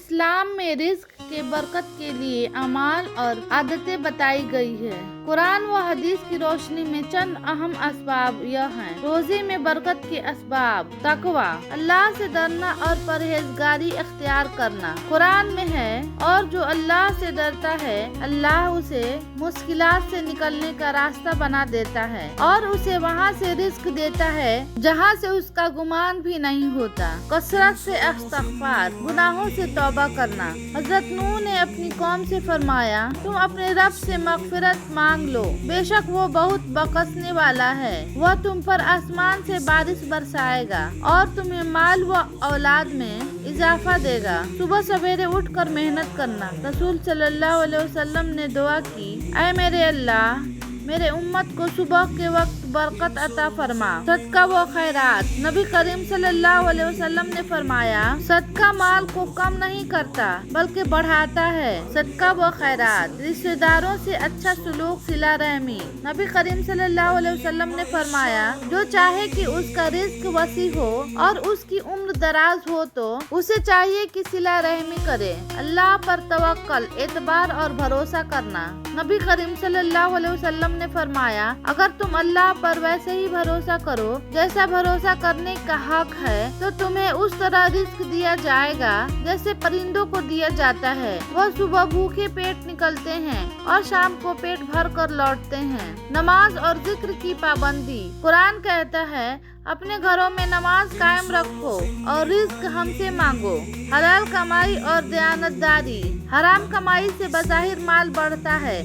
इस्लाम में रिस्क के बरकत के लिए अमाल और आदतें बताई गई है। कुरान व हदीस की रोशनी में चंद अहम असबाब यह हैं। रोज़े में बरकत के असबाब: तकवा, अल्लाह से डरना और परहेजगारी इख्तियार करना। कुरान में है, और जो अल्लाह से डरता है अल्लाह उसे मुश्किलात से निकलने का रास्ता बना देता है और उसे वहाँ से रिस्क देता है जहाँ से उसका गुमान भी नहीं होता। कसरत से इस्तिग़फ़ार, गुनाहों से तौबा करना। हज़रत नूह ने अपनी कौम से फरमाया, तुम अपने रब से मग़फ़िरत मांग लो, बेशक वो बहुत बख्शने वाला है। वह तुम पर आसमान से बारिश बरसाएगा और तुम्हें माल व औलाद में इजाफा देगा। सुबह सवेरे उठकर मेहनत करना। रसूल सल्लल्लाहु अलैहि वसल्लम ने दुआ की, ऐ मेरे अल्लाह, मेरे उम्मत को सुबह के वक्त बरकत अता फरमा। सदका व खैरात। नबी करीम सल्लल्लाहु अलैहि वसल्लम ने फरमाया, सदका माल को कम नहीं करता बल्कि बढ़ाता है। सदका व खैरात। रिश्तेदारों से अच्छा सलूक, सिला रहमी। नबी करीम सल्लल्लाहु अलैहि वसल्लम ने फरमाया, जो चाहे कि उसका रिज्क वसी हो और उसकी उम्र दराज हो तो उसे चाहिए कि सिला रहमी करे। अल्लाह पर तवक्कल, एतबार और भरोसा करना। नबी करीम सल्लल्लाहु अलैहि वसल्लम ने फरमाया, अगर तुम अल्लाह पर वैसे ही भरोसा करो जैसा भरोसा करने का हक है तो तुम्हें उस तरह रिस्क दिया जाएगा जैसे परिंदों को दिया जाता है। वह सुबह भूखे पेट निकलते हैं और शाम को पेट भर कर लौटते हैं। नमाज और जिक्र की पाबंदी। कुरान कहता है, अपने घरों में नमाज कायम रखो और रिस्क हमसे मांगो। हलाल कमाई और दयानतदारी। हराम कमाई से बज़ाहिर माल बढ़ता है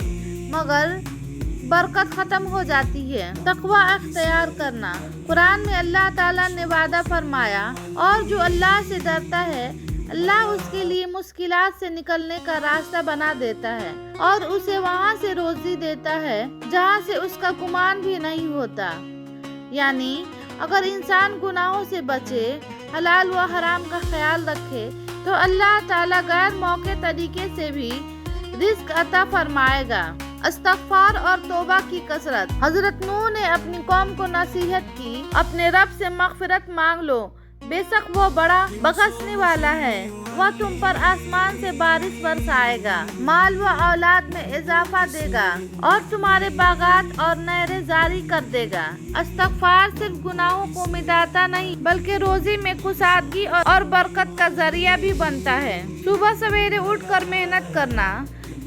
मगर बरकत खत्म हो जाती है। तकवा अख्तियार करना। कुरान में अल्लाह ताला ने वादा फरमाया, और जो अल्लाह से डरता है अल्लाह उसके लिए मुश्किलात से निकलने का रास्ता बना देता है और उसे वहाँ से रोजी देता है जहाँ से उसका गुमान भी नहीं होता। यानी अगर इंसान गुनाहों से बचे, हलाल व हराम का ख्याल रखे तो अल्लाह ताला गैर मौके तरीके से भी रिस्क अता फरमाएगा। इस्तिग़फ़ार और तौबा की कसरत। हज़रत नूह ने अपनी कौम को नसीहत की, अपने रब से मग़फ़िरत मांग लो, बेशक वो बड़ा बख्शने वाला है। वह तुम पर आसमान से बारिश बरसाएगा, माल व औलाद में इजाफा देगा और तुम्हारे बागात और नहरें जारी कर देगा। इस्तिग़फ़ार सिर्फ गुनाहों को मिटाता नहीं बल्कि रोजी में कुसादगी और बरकत का जरिया भी बनता है। सुबह सवेरे उठकर मेहनत करना।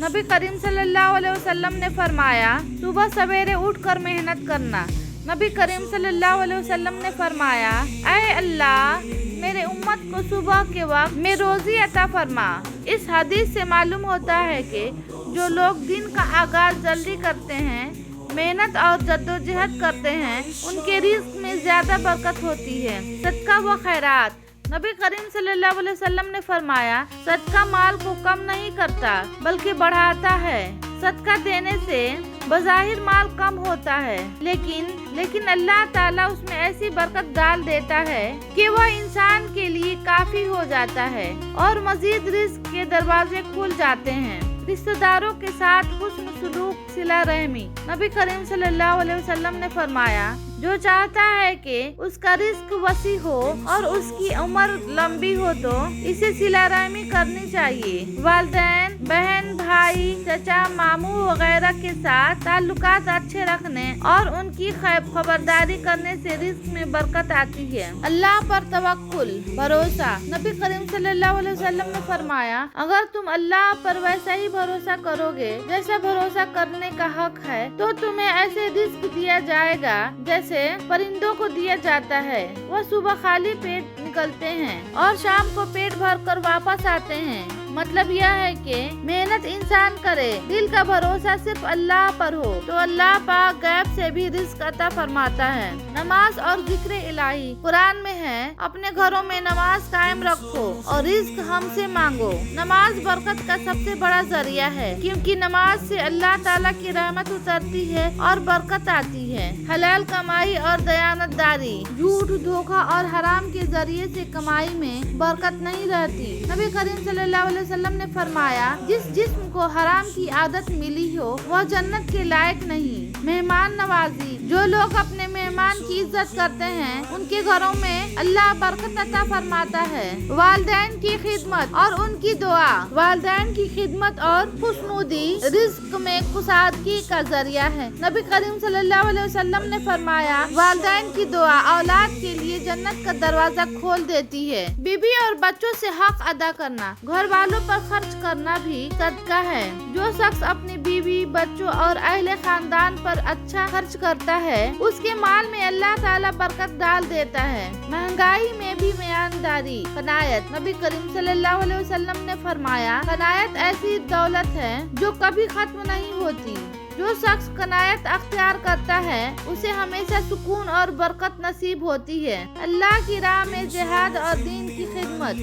नबी करीम सल्लल्लाहु अलैहि वसल्लम ने फरमाया, सुबह सवेरे उठकर मेहनत करना। नबी करीम सल्लल्लाहु अलैहि वसल्लम ने फरमाया, ऐ अल्लाह, मेरे उम्मत को सुबह के वक्त में रोजी अता फरमा। इस हदीस से मालूम होता है कि जो लोग दिन का आगाज जल्दी करते हैं, मेहनत और जद्दोजहद करते हैं, उनके रिज़्क में ज्यादा बरकत होती है। सदका व खैरात। नबी करीम सल्लल्लाहु अलैहि वसल्लम ने फरमाया, सदका माल को कम नहीं करता बल्कि बढ़ाता है। सदका देने से बज़ाहिर माल कम होता है लेकिन अल्लाह ताला उसमें ऐसी बरकत डाल देता है कि वह इंसान के लिए काफी हो जाता है और मजीद रिज़्क के दरवाजे खुल जाते हैं। रिश्तेदारों के साथ हुस्न सलूक, सिला रहमी। नबी करीम सल्लल्लाहु अलैहि वसल्लम ने फरमाया, जो चाहता है कि उसका रिस्क वसी हो और उसकी उम्र लंबी हो तो इसे सिला रहमी करनी चाहिए। वालिदैन, बहन, भाई, चचा, मामू वगैरह के साथ ताल्लुकात अच्छे रखने और उनकी खबरदारी करने से रिस्क में बरकत आती है। अल्लाह पर तवक्कुल, भरोसा। नबी करीम सल्लल्लाहु अलैहि वसल्लम ने फरमाया, अगर तुम अल्लाह पर वैसा ही भरोसा करोगे जैसा भरोसा करने का हक है तो तुम्हें ऐसे रिस्क दिया जाएगा जैसे परिंदों को दिया जाता है। वह सुबह खाली पेट निकलते हैं और शाम को पेट भर कर वापस आते हैं। मतलब यह है कि मेहनत इंसान करे, दिल का भरोसा सिर्फ अल्लाह पर हो तो अल्लाह पाक गैब से भी रिस्क अता फरमाता है। नमाज और जिक्र इलाही। कुरान में है, अपने घरों में नमाज कायम रखो और रिस्क हमसे मांगो। नमाज बरकत का सबसे बड़ा जरिया है क्योंकि नमाज से अल्लाह ताला की रहमत उतरती है और बरकत आती है। हलाल कमाई और दयानतदारी। झूठ, धोखा और हराम के जरिए से कमाई में बरकत नहीं रहती। नबी करीम सल्लल्लाहु अलैहि वसल्लम ने फरमाया, जिस जिस्म को हराम की आदत मिली हो वह जन्नत के लायक नहीं। मेहमान नवाजी, जो लोग अपने मेहमान की इज्जत करते हैं उनके घरों में अल्लाह बरकत अता फरमाता है। वालिदैन की खिदमत और उनकी दुआ, वालिदैन की खिदमत और खुशनुदी रिज्क में कुसादगी का जरिया है। नबी करीम सल्लल्लाहु अलैहि वसल्लम ने फरमाया, वालिदैन की दुआ औलाद के लिए जन्नत का दरवाजा खोल देती है। बीबी और बच्चों से हक अदा करना, घर वालों पर खर्च करना भी सदका है। जो शख्स अपनी बीवी, बच्चों और अहले खानदान पर अच्छा खर्च करता है उसके माल में अल्लाह ताला बरकत डाल देता है। महंगाई में भी ईमानदारी, कनायत, नबी करीम सल्लल्लाहु अलैहि वसल्लम ने फरमाया, कनायत ऐसी दौलत है जो कभी खत्म नहीं होती। जो शख्स कनायत अख्तियार करता है उसे हमेशा सुकून और बरकत नसीब होती है। अल्लाह की राह में जिहाद और दीन की खिदमत,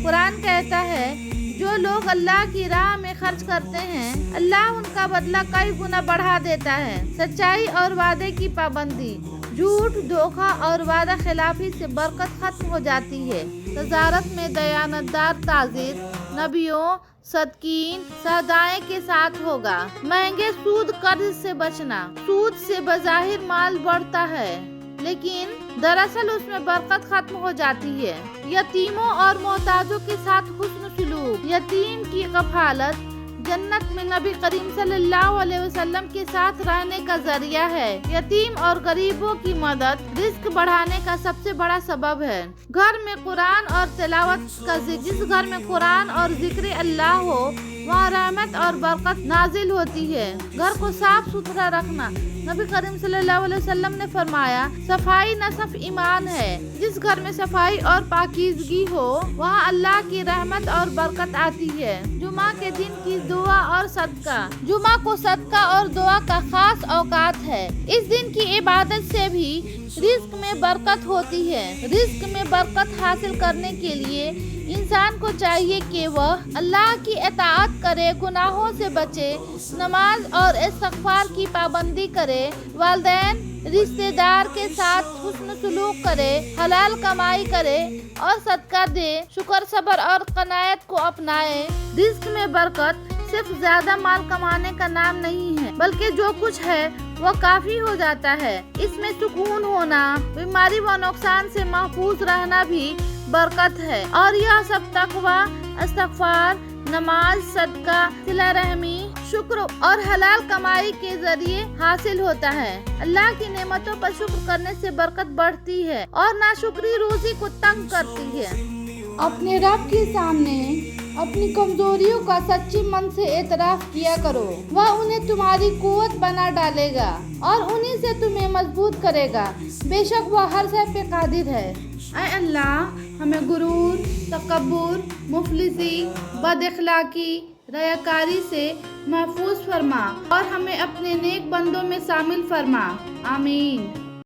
कुरान कहता है, जो लोग अल्लाह की राह में खर्च करते हैं अल्लाह उनका बदला कई गुना बढ़ा देता है। सच्चाई और वादे की पाबंदी, झूठ, धोखा और वादा खिलाफी से बरकत खत्म हो जाती है। तजारत में दयानतदार ताजिर नबियों, सदकीन, सदाएं के साथ होगा। महंगे सूद कर्ज से बचना, सूद से बज़ाहिर माल बढ़ता है लेकिन दरअसल उसमें बरकत खत्म हो जाती है। यतीमों और मोहताजों के साथ हुस्न सुलूक, यतीम की कफालत जन्नत में नबी करीम सल्लल्लाहु अलैहि वसल्लम के साथ रहने का जरिया है। यतीम और गरीबों की मदद रिस्क बढ़ाने का सबसे बड़ा सबब है। घर में कुरान और तिलावत का जिस घर में कुरान और जिक्र अल्लाह हो वहाँ रहमत और बरकत नाजिल होती है। घर को साफ सुथरा रखना, नबी करीम सल्लल्लाहु अलैहि वसल्लम ने फरमाया, सफाई नसफ ईमान है। जिस घर में सफाई और पाकीज़गी हो वहाँ अल्लाह की रहमत और बरकत आती है। जुमा के दिन की दुआ और सदका, जुमा को सदका और दुआ का खास औकात है। इस दिन की इबादत से भी रिज्क में बरकत होती है। रिज्क में बरकत हासिल करने के लिए इंसान को चाहिए कि वह अल्लाह की इताअत करे, गुनाहों से बचे, नमाज और इस्तिग़फ़ार की पाबंदी करे, वालिदैन रिश्तेदार के साथ हुस्न सुलूक करे, हलाल कमाई करे और सदका दे, शुक्र, सब्र और कनायत को अपनाए। रिज्क में बरकत सिर्फ ज्यादा माल कमाने का नाम नहीं है, बल्कि जो कुछ है वो काफी हो जाता है। इसमें सुकून होना, बीमारी व नुकसान से महफूज रहना भी बरकत है और यह सब तकवा, इस्तिग़फ़ार, नमाज, सदका, सिला रहमी, शुक्र और हलाल कमाई के जरिए हासिल होता है। अल्लाह की नेमतों पर शुक्र करने से बरकत बढ़ती है और नाशुक्री रोज़ी को तंग करती है। अपने रब के सामने अपनी कमजोरियों का सच्चे मन से एतराफ किया करो। वह उन्हें तुम्हारी कुव्वत बना डालेगा और उन्हीं से तुम्हें मजबूत करेगा। बेशक वह हर शय पे कादिर है। ऐ अल्लाह, हमें गुरूर, तकब्बुर, मुफलिसी, बदअखलाकी, रयाकारी से महफूज फरमा और हमें अपने नेक बंदों में शामिल फरमा। आमीन।